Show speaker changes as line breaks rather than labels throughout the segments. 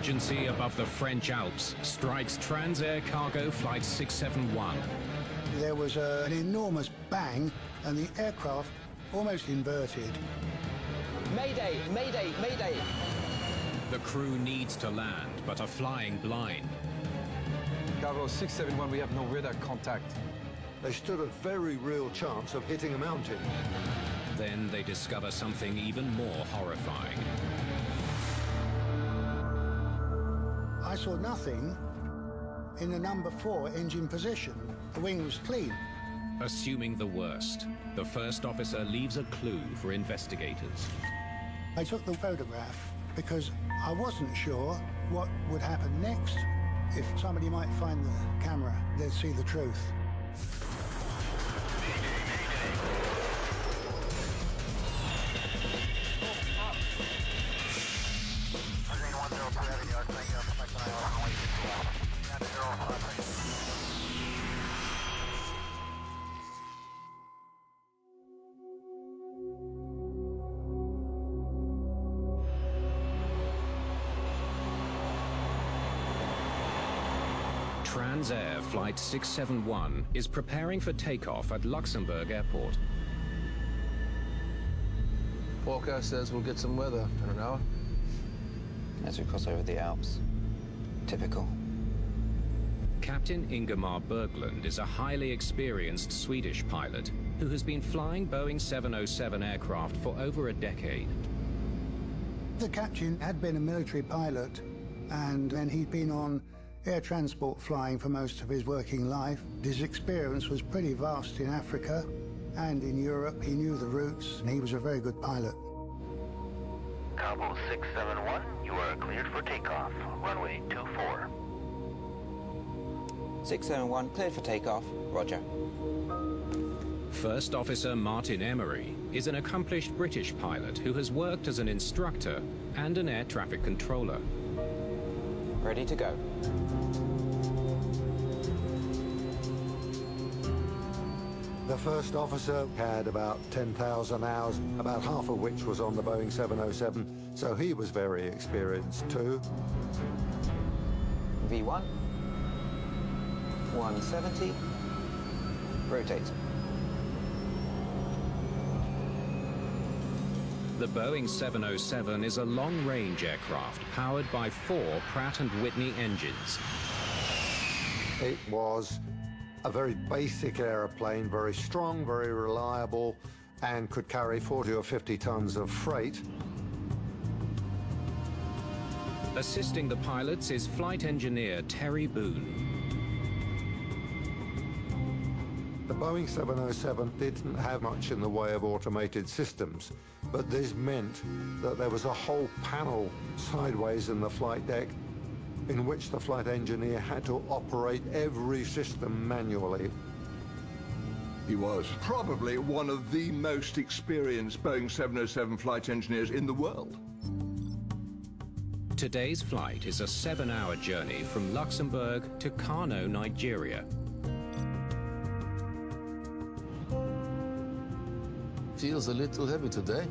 emergency above the French Alps strikes Transair Cargo Flight 671.
There was an enormous bang and the aircraft almost inverted.
Mayday, mayday, mayday.
The crew needs to land, but are flying blind.
Cargo 671, we have no radar contact.
They stood a very real chance of hitting a mountain.
Then they discover something even more horrifying.
I saw nothing in the number 4 engine position. The wing was clean.
Assuming the worst, the first officer leaves a clue for investigators.
I took the photograph because I wasn't sure what would happen next. If somebody might find the camera, they'd see the truth.
Transair Flight 671 is preparing for takeoff at Luxembourg Airport.
Forecast says we'll get some weather in an hour.
As we cross over the Alps. Typical.
Captain Ingemar Berglund is a highly experienced Swedish pilot who has been flying Boeing 707 aircraft for over a decade.
The captain had been a military pilot, and then he'd been on air transport flying for most of his working life. His experience was pretty vast in Africa and in Europe. He knew the routes, and he was a very good pilot.
Cargo 671, you are cleared for takeoff. Runway 24.
671, cleared for takeoff. Roger.
First Officer Martin Emery is an accomplished British pilot who has worked as an instructor and an air traffic controller.
Ready to go.
The first officer had about 10,000 hours, about half of which was on the Boeing 707, so he was very experienced too.
V1. 170. Rotate.
The Boeing 707 is a long-range aircraft powered by 4 Pratt & Whitney engines.
It was a very basic aeroplane, very strong, very reliable, and could carry 40 or 50 tons of freight.
Assisting the pilots is flight engineer Terry Boone.
The Boeing 707 didn't have much in the way of automated systems, but this meant that there was a whole panel sideways in the flight deck in which the flight engineer had to operate every system manually.
He was probably one of the most experienced Boeing 707 flight engineers in the world.
Today's flight is a 7-hour journey from Luxembourg to Kano, Nigeria.
Feels a little heavy today.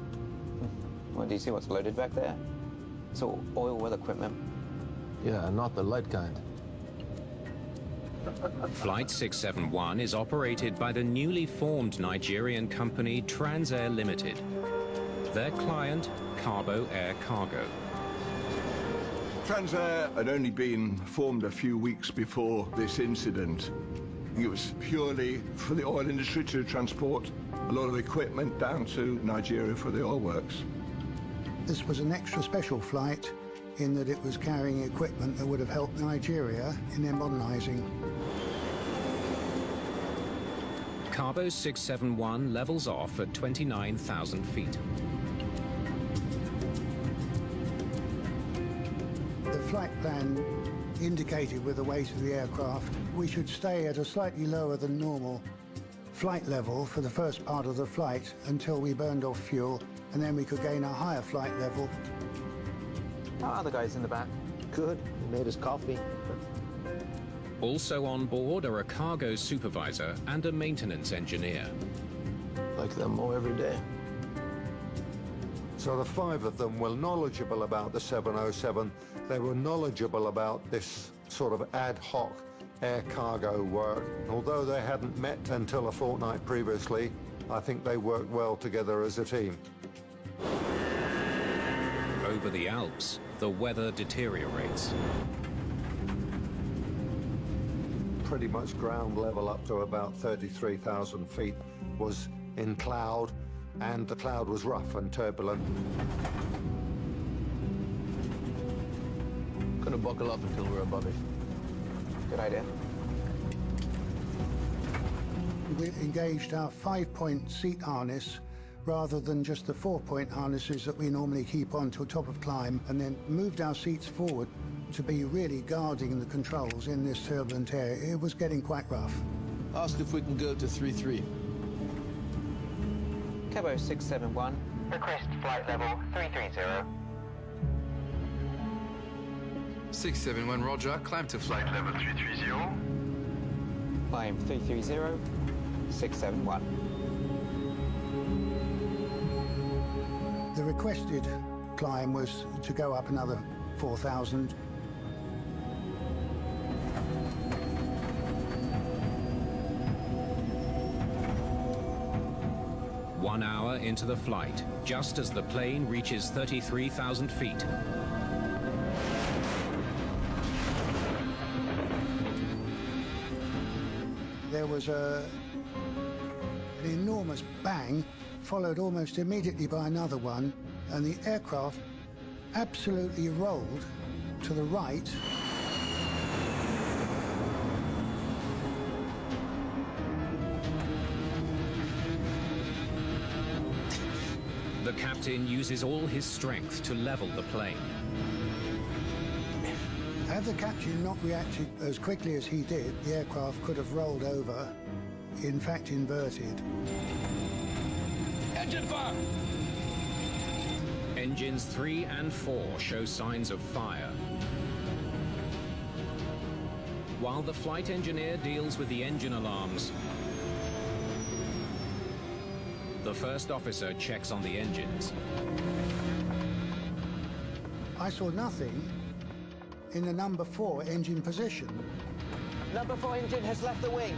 Well, do you see what's loaded back there? It's all oil well equipment.
Yeah, not the light kind.
Flight 671 is operated by the newly formed Nigerian company Transair Limited. Their client, Cabo Air Cargo.
Transair had only been formed a few weeks before this incident. It was purely for the oil industry to transport a lot of equipment down to Nigeria for the oil works.
This was an extra special flight in that it was carrying equipment that would have helped Nigeria in their modernizing.
Cabo 671 levels off at 29,000 feet.
The flight plan indicated with the weight of the aircraft, we should stay at a slightly lower than normal flight level for the first part of the flight until we burned off fuel, and then we could gain a higher flight level.
How are the guys in the back?
Good. He made us coffee.
Also on board are a cargo supervisor and a maintenance engineer.
Like them more every day.
So the 5 of them were knowledgeable about the 707. They were knowledgeable about this sort of ad hoc air cargo work. Although they hadn't met until a fortnight previously, I think they worked well together as a team.
Over the Alps, the weather deteriorates.
Pretty much ground level up to about 33,000 feet was in cloud, and the cloud was rough and turbulent.
Gonna buckle up until we're above it.
Good idea.
We engaged our 5-point seat harness rather than just the 4-point harnesses that we normally keep on till top of climb, and then moved our seats forward to be really guarding the controls in this turbulent area. It was getting quite rough.
Ask if we can go to 3-3.
Cabo 671.
Request flight level 330.
671, roger. Climb to flight level 330.
Climb 330, 671.
The requested climb was to go up another 4,000.
One hour into the flight, just as the plane reaches 33,000 feet.
There was an enormous bang, followed almost immediately by another one, and the aircraft absolutely rolled to the right.
The captain uses all his strength to level the plane.
Had the captain not reacted as quickly as he did, the aircraft could have rolled over, in fact inverted.
Engine fire!
Engines 3 and 4 show signs of fire. While the flight engineer deals with the engine alarms, the first officer checks on the engines.
I saw nothing in the number 4 engine position.
Number 4 engine has left the wing.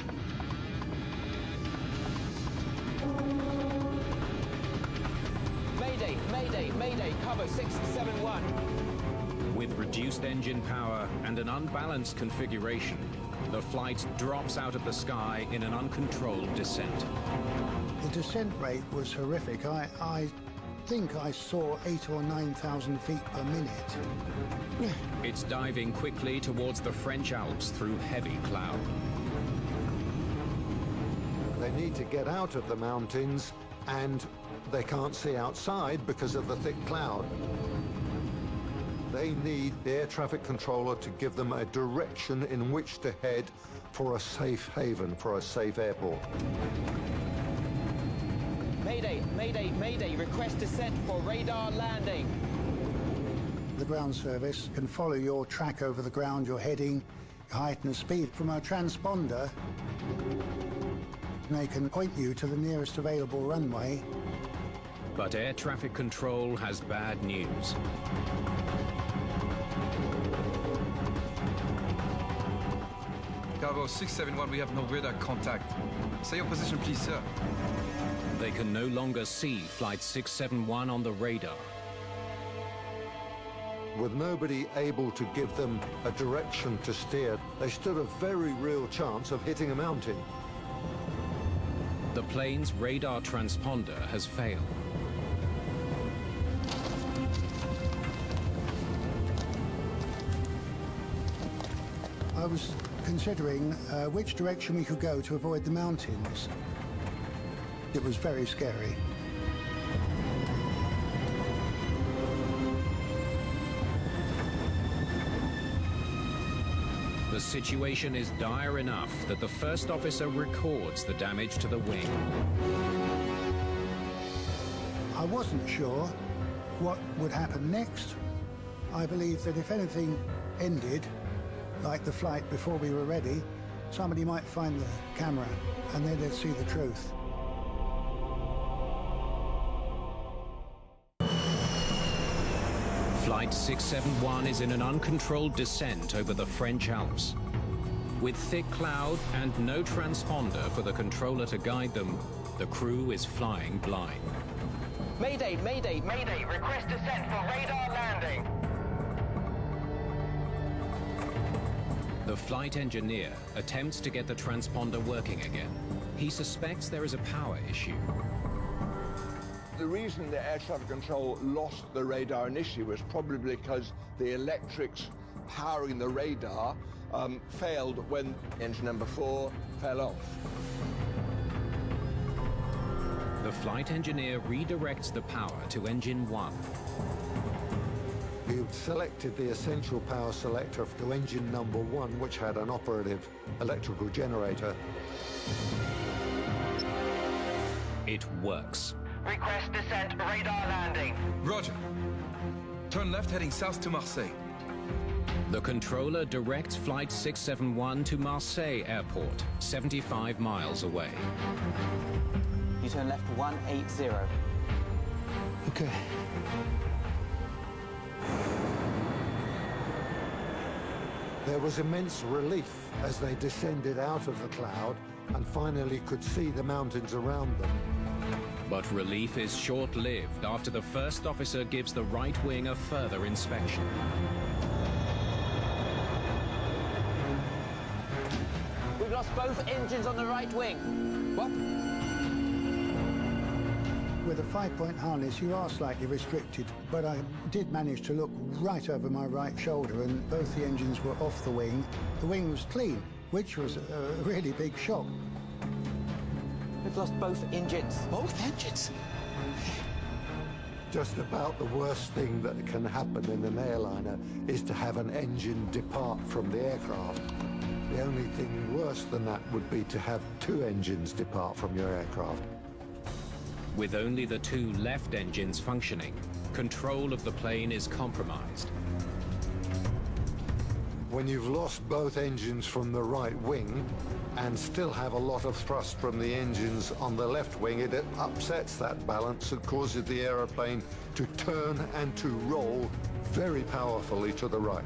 Mayday, mayday, mayday, cover 671.
With reduced engine power and an unbalanced configuration, the flight drops out of the sky in an uncontrolled descent.
The descent rate was horrific. I think I saw 8,000 or 9,000 feet per minute.
It's diving quickly towards the French Alps through heavy cloud.
They need to get out of the mountains, and they can't see outside because of the thick cloud. They need the air traffic controller to give them a direction in which to head for a safe haven, for a safe airport.
Mayday, mayday, mayday, request descent for radar landing.
The ground service can follow your track over the ground, your heading, height and speed. From our transponder, they can point you to the nearest available runway.
But air traffic control has bad news.
Cabo 671, we have no radar contact. Say your position, please, sir.
They can no longer see Flight 671 on the radar.
With nobody able to give them a direction to steer, they stood a very real chance of hitting a mountain.
The plane's radar transponder has failed.
I was considering which direction we could go to avoid the mountains. It was very scary.
The situation is dire enough that the first officer records the damage to the wing.
I wasn't sure what would happen next. I believe that if anything ended, like the flight before we were ready, somebody might find the camera and then they'd see the truth.
Flight 671 is in an uncontrolled descent over the French Alps. With thick cloud and no transponder for the controller to guide them, the crew is flying blind.
Mayday, mayday, mayday, request descent for radar landing.
The flight engineer attempts to get the transponder working again. He suspects there is a power issue.
The reason the air traffic control lost the radar initially was probably because the electrics powering the radar failed when engine number 4 fell off.
The flight engineer redirects the power to engine 1.
You selected the essential power selector to engine number 1, which had an operative electrical generator.
It works.
Request descent, radar landing.
Roger. Turn left heading south to Marseille.
The controller directs Flight 671 to Marseille Airport, 75 miles away.
You turn left 180.
Okay.
There was immense relief as they descended out of the cloud and finally could see the mountains around them.
But relief is short-lived after the first officer gives the right wing a further inspection.
We've lost both engines on the right wing.
What?
With a 5-point harness, you are slightly restricted, but I did manage to look right over my right shoulder, and both the engines were off the wing. The wing was clean, which was a really big shock.
We've lost both engines.
Both engines?
Just about the worst thing that can happen in an airliner is to have an engine depart from the aircraft. The only thing worse than that would be to have 2 engines depart from your aircraft.
With only the 2 left engines functioning, control of the plane is compromised.
When you've lost both engines from the right wing and still have a lot of thrust from the engines on the left wing, it upsets that balance and causes the aeroplane to turn and to roll very powerfully to the right.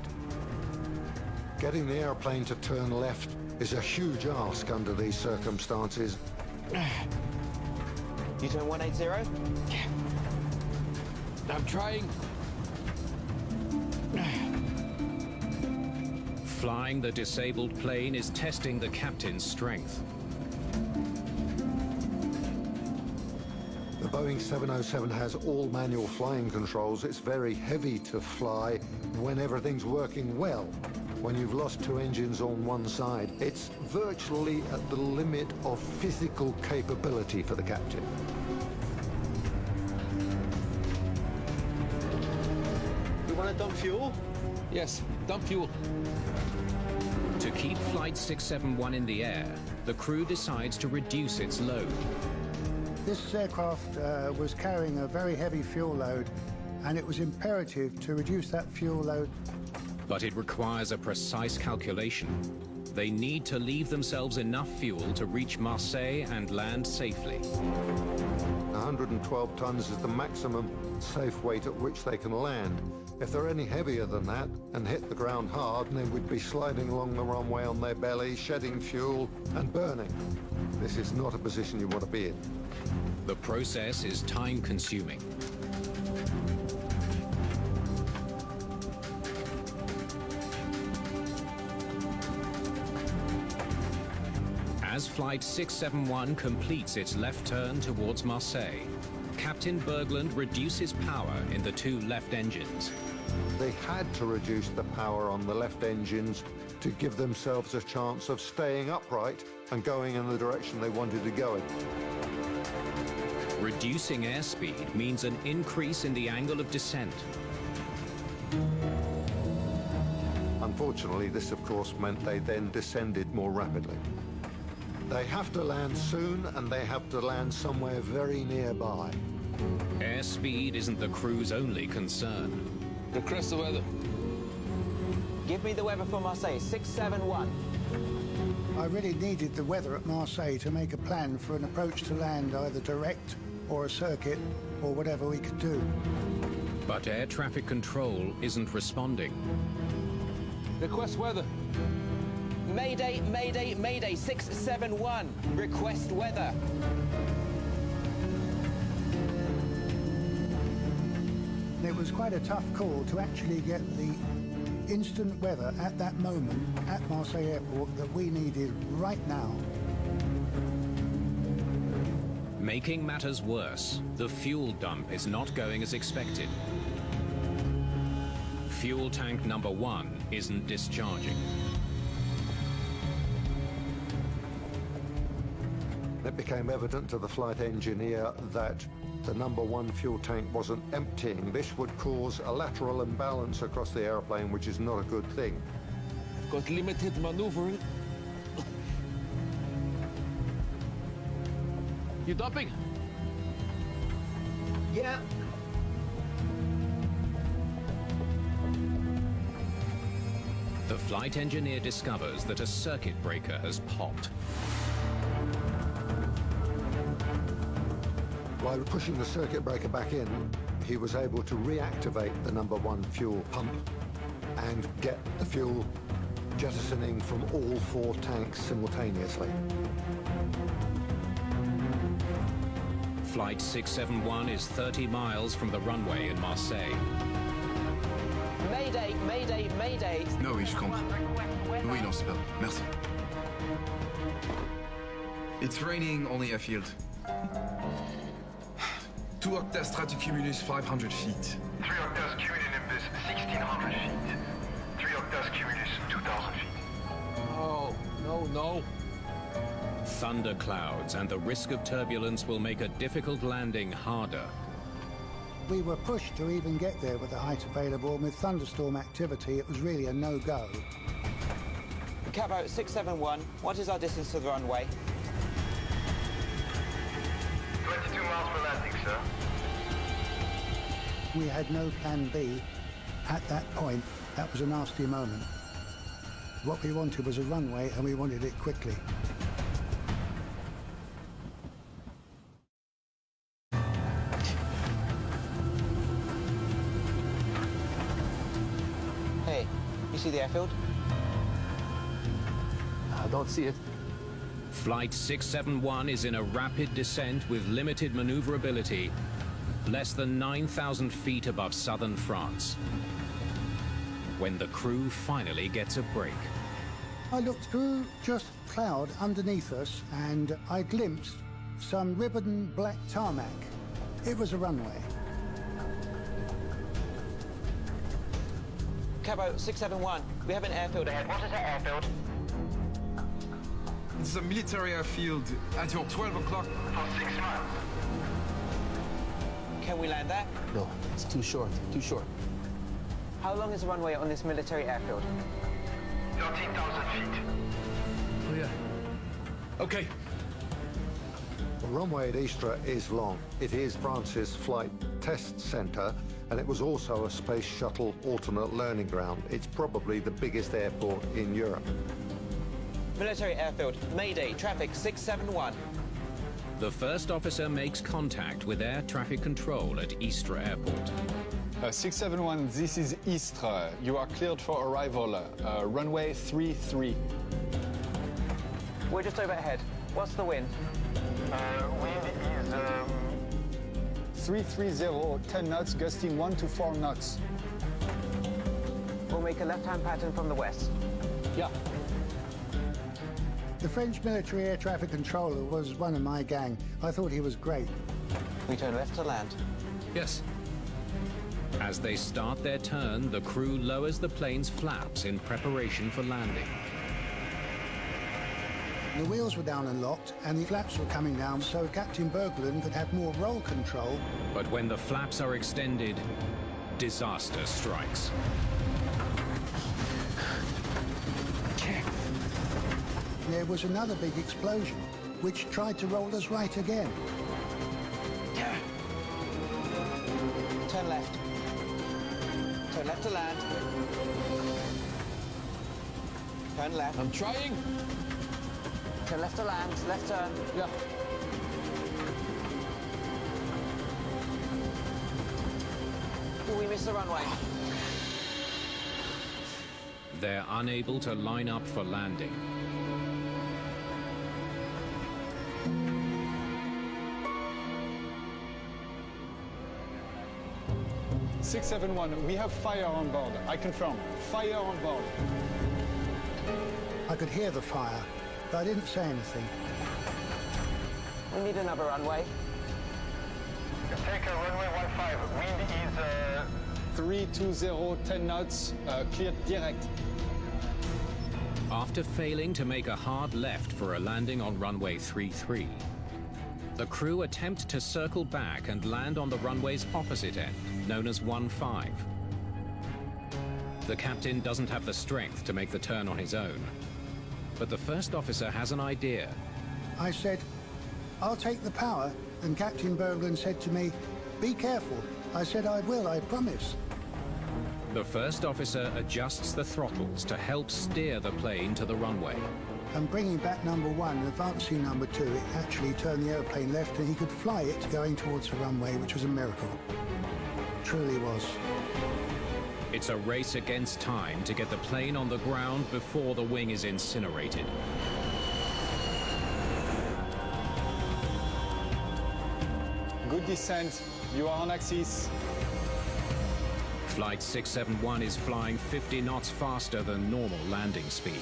Getting the airplane to turn left is a huge ask under these circumstances.
You turn 180?
I'm trying.
Flying the disabled plane is testing the captain's strength.
The Boeing 707 has all manual flying controls. It's very heavy to fly when everything's working well. When you've lost 2 engines on one side, it's virtually at the limit of physical capability for the captain.
You want to dump fuel? Yes, dump fuel.
To keep Flight 671 in the air, the crew decides to reduce its load.
This aircraft was carrying a very heavy fuel load, and it was imperative to reduce that fuel load.
But it requires a precise calculation. They need to leave themselves enough fuel to reach Marseille and land safely.
112 tons is the maximum safe weight at which they can land. If they're any heavier than that and hit the ground hard, they would be sliding along the runway on their belly, shedding fuel and burning. This is not a position you want to be in.
The process is time-consuming. As Flight 671 completes its left turn towards Marseille, Captain Berglund reduces power in the 2 left engines.
They had to reduce the power on the left engines to give themselves a chance of staying upright and going in the direction they wanted to go in.
Reducing airspeed means an increase in the angle of descent.
Unfortunately, this of course meant they then descended more rapidly. They have to land soon, and they have to land somewhere very nearby.
Airspeed isn't the crew's only concern.
Request the weather.
Give me the weather for Marseille, 671.
I really needed the weather at Marseille to make a plan for an approach to land, either direct or a circuit or whatever we could do.
But air traffic control isn't responding.
Request weather.
Mayday, Mayday, Mayday 671. Request weather.
It was quite a tough call to actually get the instant weather at that moment at Marseille Airport that we needed right now.
Making matters worse, the fuel dump is not going as expected. Fuel tank number 1 isn't discharging.
It became evident to the flight engineer that the number 1 fuel tank wasn't emptying. This would cause a lateral imbalance across the airplane, which is not a good thing.
Got limited maneuvering. You dumping?
Yeah.
The flight engineer discovers that a circuit breaker has popped.
By pushing the circuit breaker back in, he was able to reactivate the number 1 fuel pump and get the fuel jettisoning from all 4 tanks simultaneously.
Flight 671 is 30 miles from the runway in Marseille.
Mayday, Mayday, Mayday.
Non, oui, je comprends. Oui, non, c'est pas. Merci. It's raining only airfield. 2 octa stratocumulus 500 feet.
3 octas cumulonimbus 1600 feet. 3 octas cumulus 2000 feet.
Oh, no, no.
Thunder clouds and the risk of turbulence will make a difficult landing harder.
We were pushed to even get there with the height available, and with thunderstorm activity, it was really a no-go.
Cabo 671, what is our distance to the runway?
22 miles per landing, sir.
We had no plan B at that point. That was a nasty moment. What we wanted was a runway, and we wanted it quickly.
Hey, you see the airfield?
I don't see it.
Flight 671 is in a rapid descent with limited maneuverability, less than 9,000 feet above southern France, when the crew finally gets a break.
I looked through just cloud underneath us, and I glimpsed some ribbon black tarmac. It was a runway.
Cabo 671, we have an airfield ahead. What is that airfield?
It's a military airfield at your 12 o'clock.
For 6 miles.
Can we land there?
No, it's too short, too short.
How long is the runway on this military airfield?
13,000 feet.
Oh, yeah. Okay.
The runway at Istres is long. It is France's flight test center, and it was also a space shuttle alternate learning ground. It's probably the biggest airport in Europe.
Military airfield, Mayday, traffic 671.
The first officer makes contact with air traffic control at Istres Airport.
671, this is Istres. You are cleared for arrival. Runway 33.
We're just overhead. What's the wind?
Wind is
330, 10 knots, gusting 1 to 4 knots.
We'll make a left-hand pattern from the west.
Yeah.
The French military air traffic controller was one of my gang. I thought he was great.
We turn left to land.
Yes. As they start their turn, the crew lowers the plane's flaps in preparation for landing.
The wheels were down and locked, and the flaps were coming down, so Captain Berglund could have more roll control.
But when the flaps are extended, disaster strikes.
There was another big explosion, which tried to roll us right again.
Turn left. Turn left to land. Turn left.
I'm trying.
Turn left to land. Left turn.
Yeah.
We Brace the runway.
They're unable to line up for landing.
(671), we have fire on board. I confirm, fire on board.
I could hear the fire, but I didn't say anything.
We need another runway.
Take a runway 15. Wind is
320, 10 knots, cleared direct.
After failing to make a hard left for a landing on runway 33, the crew attempt to circle back and land on the runway's opposite end, known as 15. The captain doesn't have the strength to make the turn on his own, but the first officer has an idea.
I said, I'll take the power, and Captain Berglund said to me, be careful. I said I will, I promise.
The first officer adjusts the throttles to help steer the plane to the runway.
And bringing back number 1 and advancing number 2, it actually turned the airplane left and he could fly it going towards the runway, which was a miracle. Truly was.
It's a race against time to get the plane on the ground before the wing is incinerated.
Good descent, you are on axis.
Flight 671 is flying 50 knots faster than normal landing speed.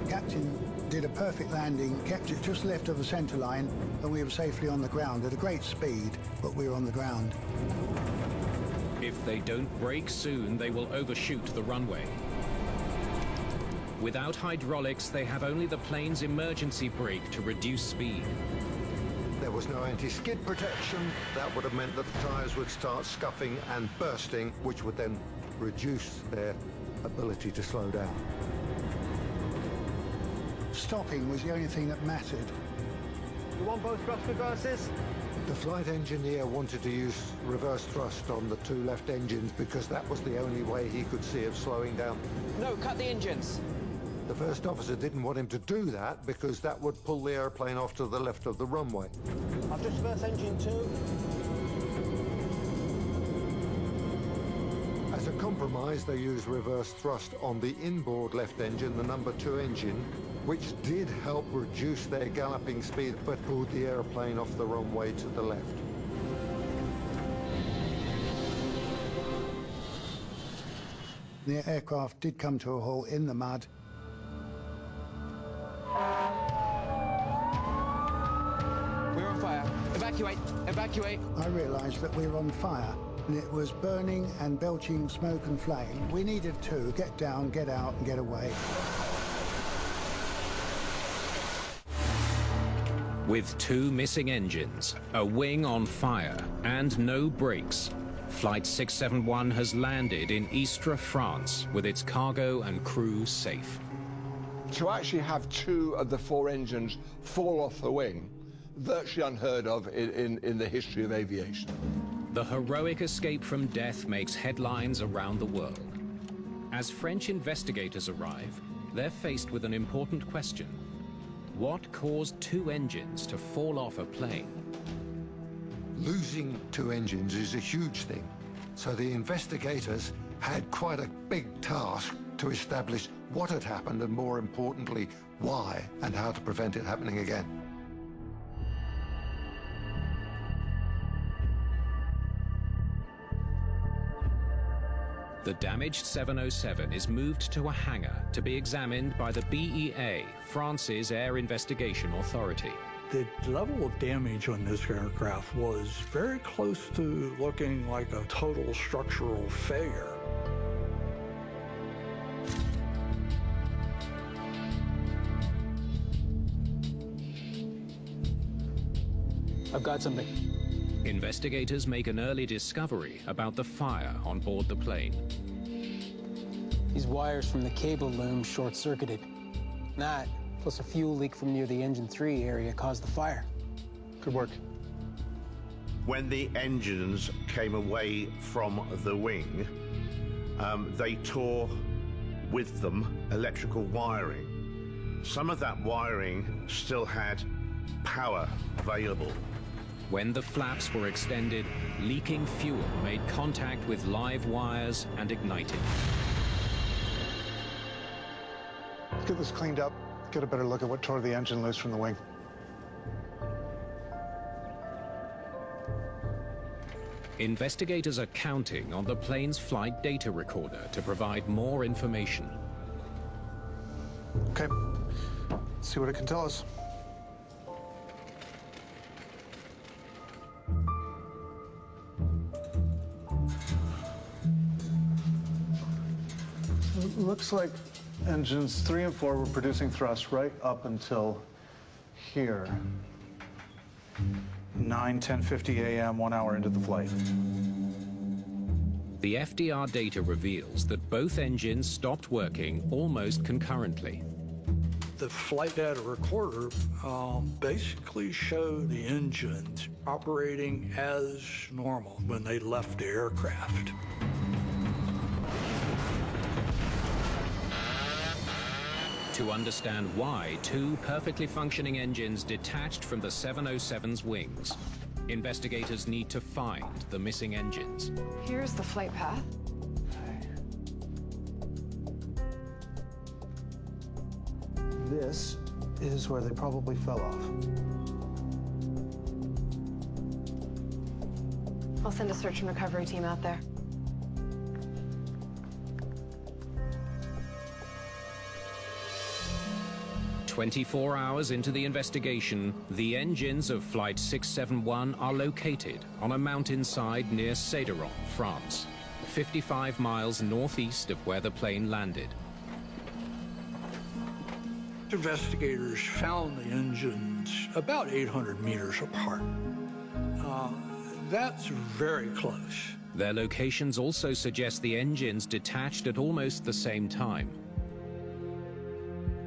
Captain did a perfect landing, kept it just left of the center line, and we were safely on the ground at a great speed, but we were on the ground.
If they don't brake soon, they will overshoot the runway. Without hydraulics, they have only the plane's emergency brake to reduce speed.
There was no anti-skid protection. That would have meant that the tires would start scuffing and bursting, which would then reduce their ability to slow down.
Stopping was the only thing that mattered.
You want both thrust reverses?
The flight engineer wanted to use reverse thrust on the 2 left engines because that was the only way he could see of slowing down.
No, cut the engines.
The first officer didn't want him to do that because that would pull the airplane off to the left of the runway.
I've just reversed engine 2.
As a compromise, they used reverse thrust on the inboard left engine, the number 2 engine, which did help reduce their galloping speed, but pulled the airplane off the runway to the left.
The aircraft did come to a halt in the mud.
We're on fire. Evacuate! Evacuate!
I realized that we were on fire, and it was burning and belching smoke and flame. We needed to get down, get out, and get away.
With 2 missing engines, a wing on fire, and no brakes, Flight 671 has landed in Istres, France, with its cargo and crew safe.
To actually have 2 of the 4 engines fall off the wing, virtually unheard of in the history of aviation.
The heroic escape from death makes headlines around the world. As French investigators arrive, they're faced with an important question. What caused 2 engines to fall off a plane?
Losing 2 engines is a huge thing. So the investigators had quite a big task to establish what had happened and, more importantly, why and how to prevent it happening again.
The damaged 707 is moved to a hangar to be examined by the BEA, France's Air Investigation Authority.
The level of damage on this aircraft was very close to looking like a total structural failure.
I've got something.
Investigators make an early discovery about the fire on board the plane.
These wires from the cable loom short-circuited. That, plus a fuel leak from near the engine 3 area, caused the fire.
Good work.
When the engines came away from the wing, they tore with them electrical wiring. Some of that wiring still had power available.
When the flaps were extended, leaking fuel made contact with live wires and ignited.
Let's get this cleaned up, get a better look at what tore the engine loose from the wing.
Investigators are counting on the plane's flight data recorder to provide more information.
Okay, let's see what it can tell us. It looks like engines 3 and 4 were producing thrust right up until here. 10:50 a.m., 1 hour into the flight.
The FDR data reveals that both engines stopped working almost concurrently.
The flight data recorder basically showed the engines operating as normal when they left the aircraft.
To understand why two perfectly functioning engines detached from the 707's wings, investigators need to find the missing engines.
Here's the flight path.
This is where they probably fell off.
I'll send a search and recovery team out there.
"24 hours into the investigation, the engines of Flight 671 are located on a mountainside near Cédéron, France, 55 miles northeast of where the plane landed.
Investigators found the engines about 800 meters apart. That's very close.
Their locations also suggest the engines detached at almost the same time.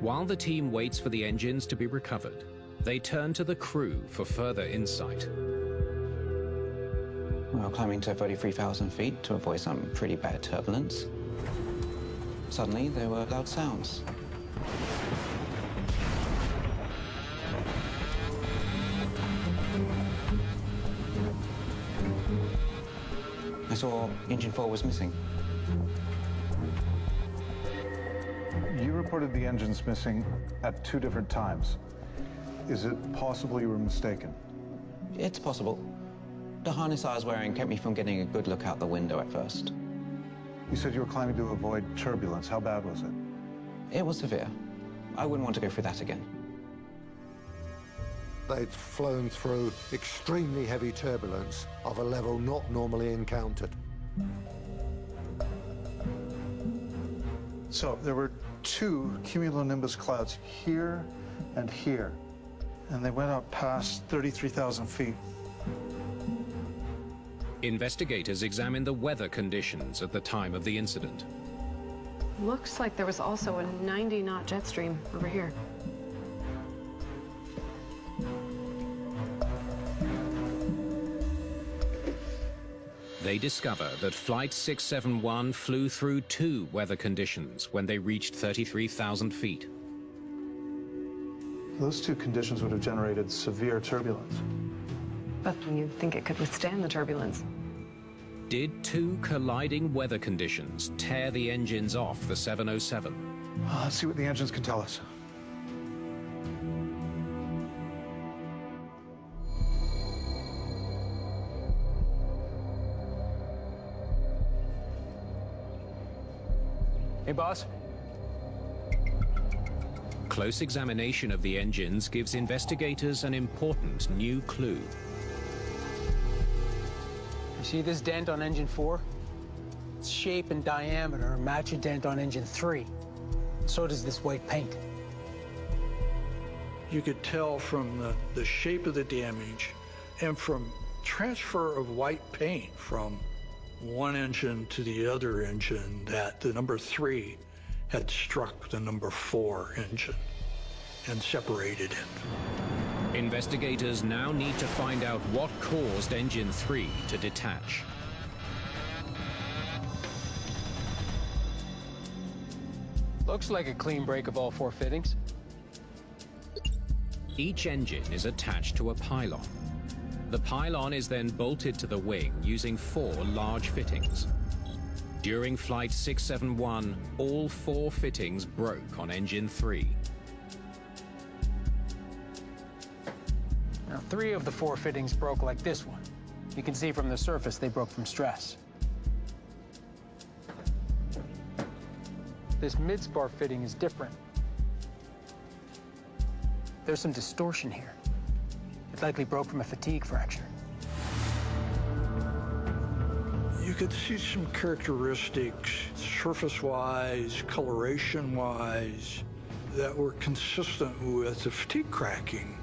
While the team waits for the engines to be recovered, they turn to the crew for further insight.
We were climbing to 33,000 feet to avoid some pretty bad turbulence. Suddenly, there were loud sounds. I saw engine 4 was missing.
You reported the engines missing at 2 different times. Is it possible you were mistaken?
It's possible. The harness I was wearing kept me from getting a good look out the window at first.
You said you were climbing to avoid turbulence. How bad was it?
It was severe. I wouldn't want to go through that again.
They'd flown through extremely heavy turbulence of a level not normally encountered.
So there were 2 cumulonimbus clouds here and here, and they went up past 33,000 feet.
Investigators examine the weather conditions at the time of the incident.
Looks like there was also a 90-knot jet stream over here.
They discover that Flight 671 flew through 2 weather conditions when they reached 33,000 feet.
Those 2 conditions would have generated severe turbulence.
But you'd think it could withstand the turbulence.
Did 2 colliding weather conditions tear the engines off the 707?
Let's see what the engines can tell us.
Hey, boss.
Close examination of the engines gives investigators an important new clue.
You see this dent on engine 4? Its shape and diameter match a dent on engine 3. So does this white paint.
You could tell from the shape of the damage and from transfer of white paint from one engine to the other engine that the number 3 had struck the number 4 engine and separated it.
Investigators now need to find out what caused engine 3 to detach.
Looks like a clean break of all 4 fittings.
Each engine is attached to a pylon. The pylon is then bolted to the wing using 4 large fittings. During Flight 671, all 4 fittings broke on Engine 3.
Now, 3 of the 4 fittings broke like this one. You can see from the surface they broke from stress. This mid-spar fitting is different. There's some distortion here. It likely broke from a fatigue fracture.
You could see some characteristics, surface-wise, coloration-wise, that were consistent with the fatigue cracking.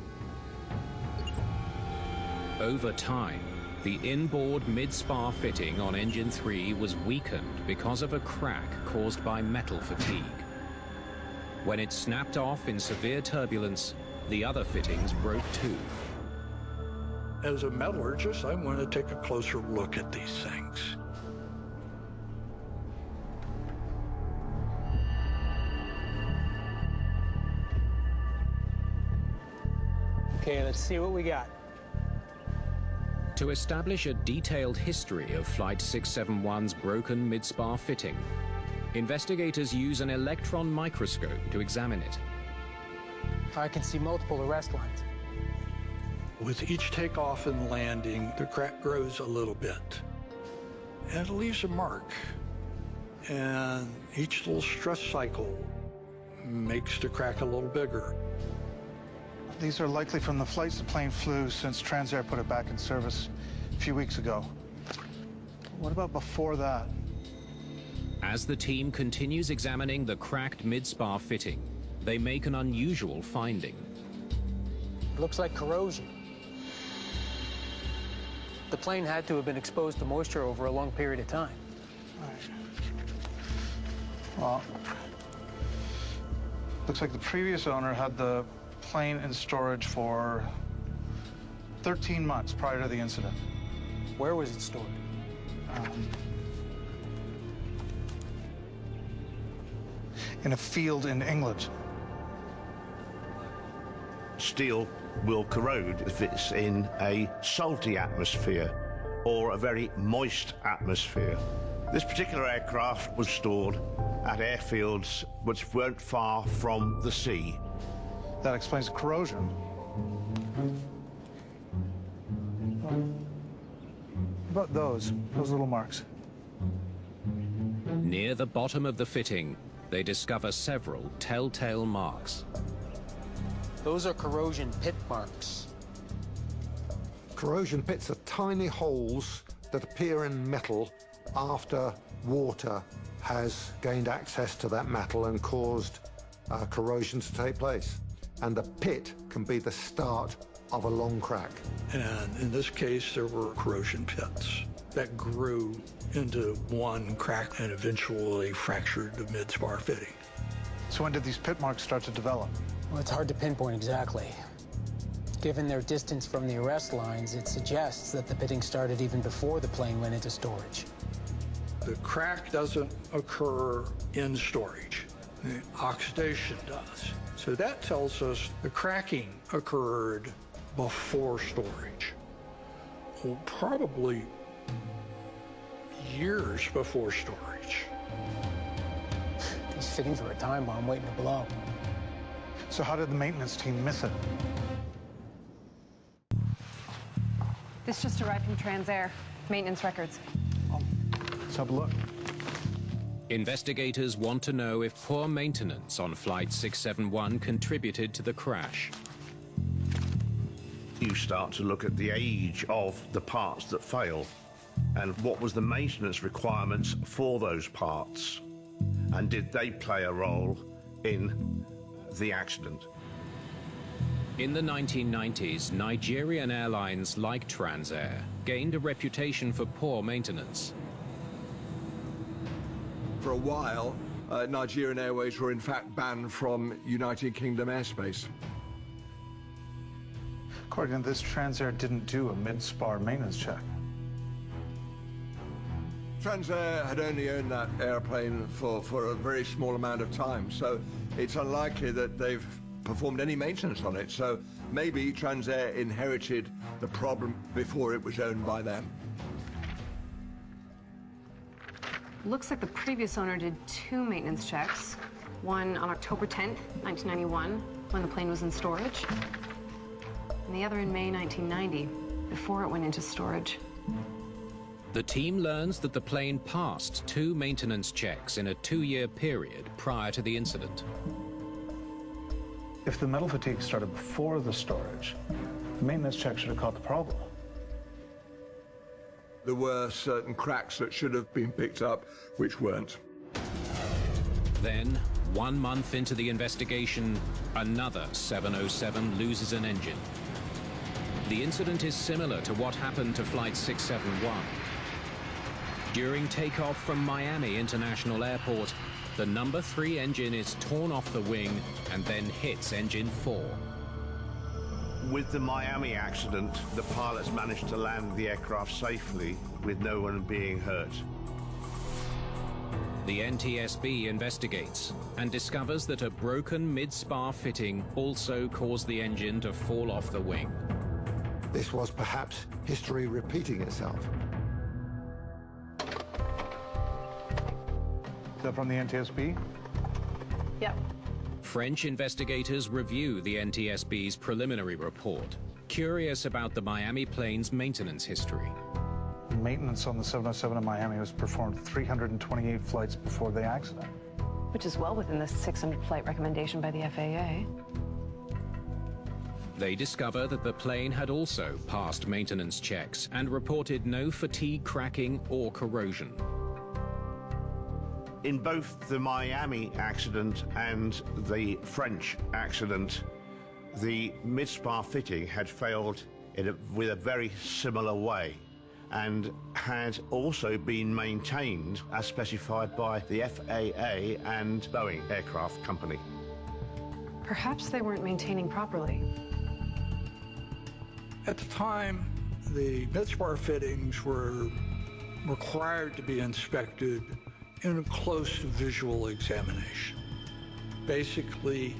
Over time, the inboard mid-spar fitting on Engine 3 was weakened because of a crack caused by metal fatigue. When it snapped off in severe turbulence, the other fittings broke too.
As a metallurgist, I want to take a closer look at these things.
Okay, let's see what we got.
To establish a detailed history of Flight 671's broken mid-spar fitting, investigators use an electron microscope to examine it.
I can see multiple arrest lines.
With each takeoff and landing, the crack grows a little bit, and it leaves a mark. And each little stress cycle makes the crack a little bigger.
These are likely from the flights the plane flew since Transair put it back in service a few weeks ago. What about before that?
As the team continues examining the cracked mid-spar fitting, they make an unusual finding.
It looks like corrosion. The plane had to have been exposed to moisture over a long period of time.
Well, looks like the previous owner had the plane in storage for 13 months prior to the incident.
Where was it stored?
In a field in England.
Steel will corrode if it's in a salty atmosphere or a very moist atmosphere. This particular aircraft was stored at airfields which weren't far from the sea.
That explains the corrosion. What about those little marks?
Near the bottom of the fitting, they discover several telltale marks.
Those are corrosion pit marks.
Corrosion pits are tiny holes that appear in metal after water has gained access to that metal and caused corrosion to take place. And the pit can be the start of a long crack.
And in this case, there were corrosion pits that grew into one crack and eventually fractured the mid-spar fitting.
So when did these pit marks start to develop?
Well, it's hard to pinpoint exactly. Given their distance from the arrest lines, it suggests that the pitting started even before the plane went into storage.
The crack doesn't occur in storage. The oxidation does. So that tells us the cracking occurred before storage. Well, probably years before storage.
These fittings were a time bomb waiting to blow.
So how did the maintenance team miss it?
This just arrived from Transair. Maintenance records.
Let's have a look.
Investigators want to know if poor maintenance on Flight 671 contributed to the crash.
You start to look at the age of the parts that fail and what was the maintenance requirements for those parts, and did they play a role in the accident.
In the 1990s, Nigerian airlines like Transair gained a reputation for poor maintenance.
For a while, Nigerian Airways were in fact banned from United Kingdom airspace.
According to this, Transair didn't do a mid-spar maintenance check.
Transair had only owned that airplane for a very small amount of time, so it's unlikely that they've performed any maintenance on it. So maybe Transair inherited the problem before it was owned by them.
Looks like the previous owner did 2 maintenance checks. One on October 10th, 1991, when the plane was in storage, and the other in May 1990, before it went into storage.
The team learns that the plane passed 2 maintenance checks in a 2-year period prior to the incident.
If the metal fatigue started before the storage, the maintenance check should have caught the problem.
There were certain cracks that should have been picked up, which weren't.
Then, 1 month into the investigation, another 707 loses an engine. The incident is similar to what happened to Flight 671. During takeoff from Miami International Airport, the number 3 engine is torn off the wing and then hits engine 4.
With the Miami accident, the pilots managed to land the aircraft safely with no one being hurt.
The NTSB investigates and discovers that a broken mid-spar fitting also caused the engine to fall off the wing.
This was perhaps history repeating itself.
Is that from the NTSB?
Yep.
French investigators review the NTSB's preliminary report, curious about the Miami plane's maintenance history.
Maintenance on the 707 in Miami was performed 328 flights before the accident.
Which is well within the 600 flight recommendation by the FAA.
They discover that the plane had also passed maintenance checks and reported no fatigue cracking or corrosion.
In both the Miami accident and the French accident, the mid-spar fitting had failed with a very similar way and had also been maintained as specified by the FAA and Boeing Aircraft Company.
Perhaps they weren't maintaining properly.
At the time, the mid-spar fittings were required to be inspected in a close visual examination. Basically,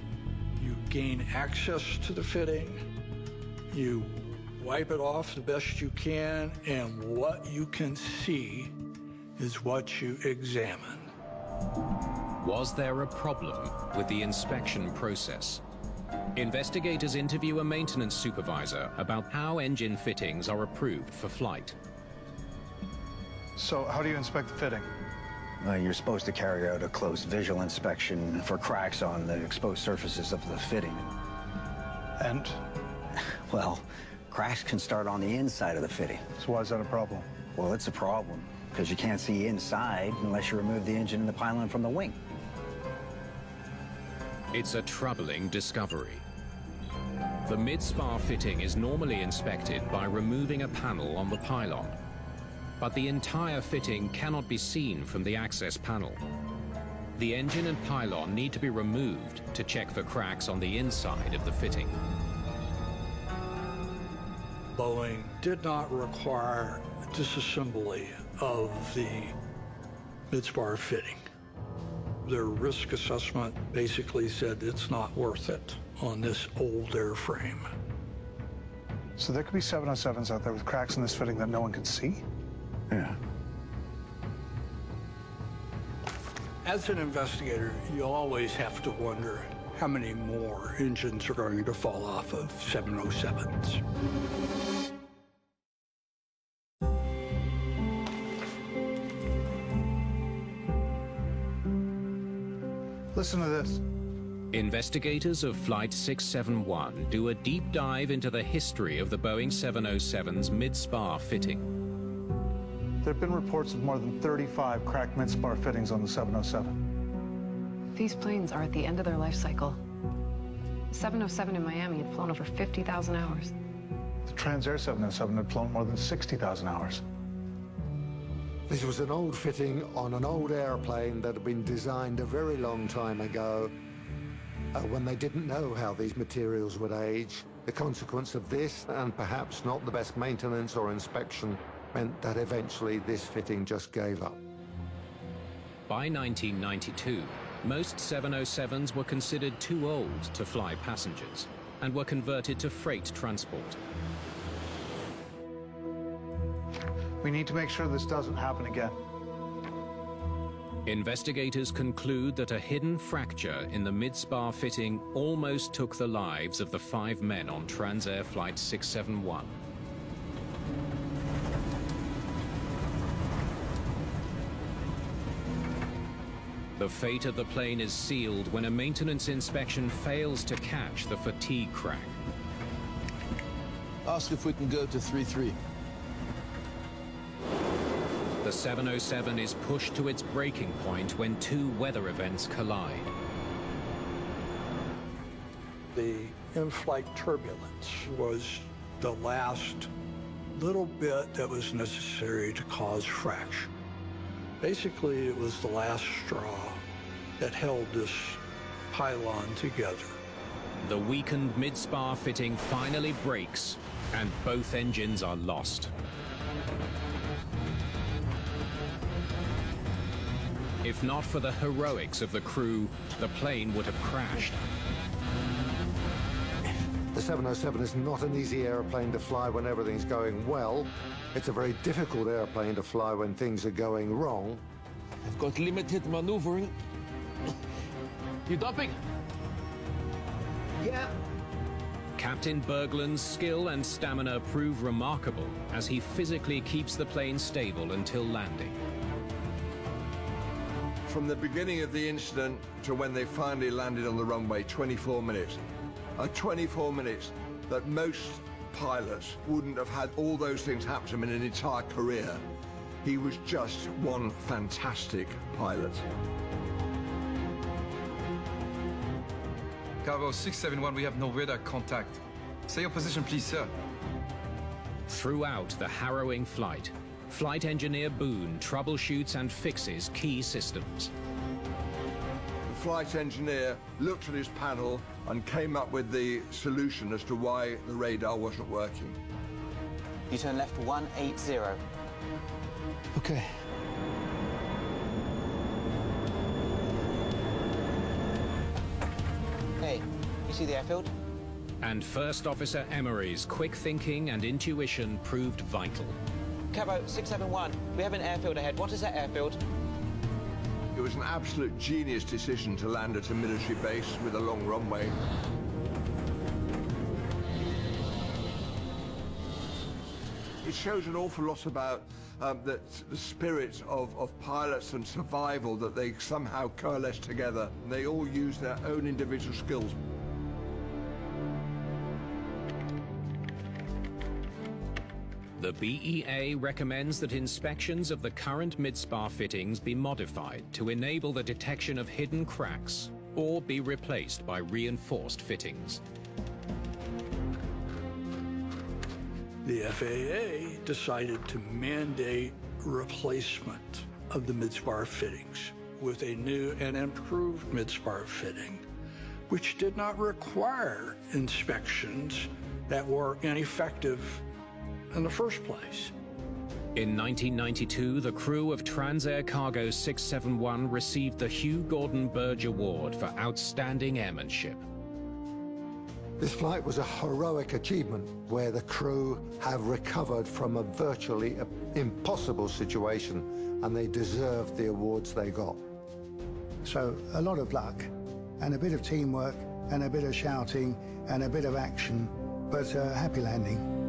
you gain access to the fitting, you wipe it off the best you can, and what you can see is what you examine.
Was there a problem with the inspection process? Investigators interview a maintenance supervisor about how engine fittings are approved for flight.
So how do you inspect the fitting?
You're supposed to carry out a close visual inspection for cracks on the exposed surfaces of the fitting.
And?
Well, cracks can start on the inside of the fitting.
So why is that a problem?
Well, it's a problem because you can't see inside unless you remove the engine and the pylon from the wing.
It's a troubling discovery. The mid-spar fitting is normally inspected by removing a panel on the pylon, but the entire fitting cannot be seen from the access panel. The engine and pylon need to be removed to check for cracks on the inside of the fitting.
Boeing did not require disassembly of the mid-spar fitting. Their risk assessment basically said it's not worth it on this old airframe.
So there could be 707s out there with cracks in this fitting that no one could see?
Yeah.
As an investigator, you always have to wonder how many more engines are going to fall off of 707s.
Listen to this.
Investigators of Flight 671 do a deep dive into the history of the Boeing 707's mid-spar fitting.
There have been reports of more than 35 cracked mid-spar fittings on the 707.
These planes are at the end of their life cycle. The 707 in Miami had flown over 50,000 hours.
The Transair 707 had flown more than 60,000 hours.
This was an old fitting on an old airplane that had been designed a very long time ago when they didn't know how these materials would age. The consequence of this, and perhaps not the best maintenance or inspection, meant that eventually this fitting just gave up.
By 1992, Most 707s were considered too old to fly passengers and were converted to freight transport.
We need to make sure this doesn't happen again.
Investigators conclude that a hidden fracture in the mid-spar fitting almost took the lives of the 5 men on Transair Flight 671. The fate of the plane is sealed when a maintenance inspection fails to catch the fatigue crack.
Ask if we can go to 3-3.
The 707 is pushed to its breaking point when 2 weather events collide.
The in-flight turbulence was the last little bit that was necessary to cause fracture. Basically, it was the last straw that held this pylon together.
The weakened mid-spar fitting finally breaks, and both engines are lost. If not for the heroics of the crew, the plane would have crashed.
The 707 is not an easy airplane to fly when everything's going well. It's a very difficult airplane to fly when things are going wrong.
I've got limited maneuvering. You dumping?
Yeah.
Captain Berglund's skill and stamina prove remarkable as he physically keeps the plane stable until landing.
From the beginning of the incident to when they finally landed on the runway, 24 minutes. 24 minutes that most pilots wouldn't have had all those things happen to him in an entire career. He was just one fantastic pilot.
Cargo 671, we have no radar contact. Say your position, please, sir.
Throughout the harrowing flight, Flight Engineer Boone troubleshoots and fixes key systems.
The flight engineer looked at his panel and came up with the solution as to why the radar wasn't working.
You turn left 180.
Okay.
Hey, you see the airfield?
And First Officer Emery's quick thinking and intuition proved vital.
Cabo 671, we have an airfield ahead. What is that airfield?
It was an absolute genius decision to land at a military base with a long runway. It shows an awful lot about the spirit of pilots and survival, that they somehow coalesce together. They all use their own individual skills.
The BEA recommends that inspections of the current mid-spar fittings be modified to enable the detection of hidden cracks or be replaced by reinforced fittings.
The FAA decided to mandate replacement of the mid-spar fittings with a new and improved mid-spar fitting, which did not require inspections that were ineffective in the first place.
In 1992, the crew of Transair Cargo 671 received the Hugh Gordon Burge Award for Outstanding Airmanship.
This flight was a heroic achievement where the crew have recovered from a virtually impossible situation, and they deserved the awards they got.
So a lot of luck and a bit of teamwork and a bit of shouting and a bit of action, but a happy landing.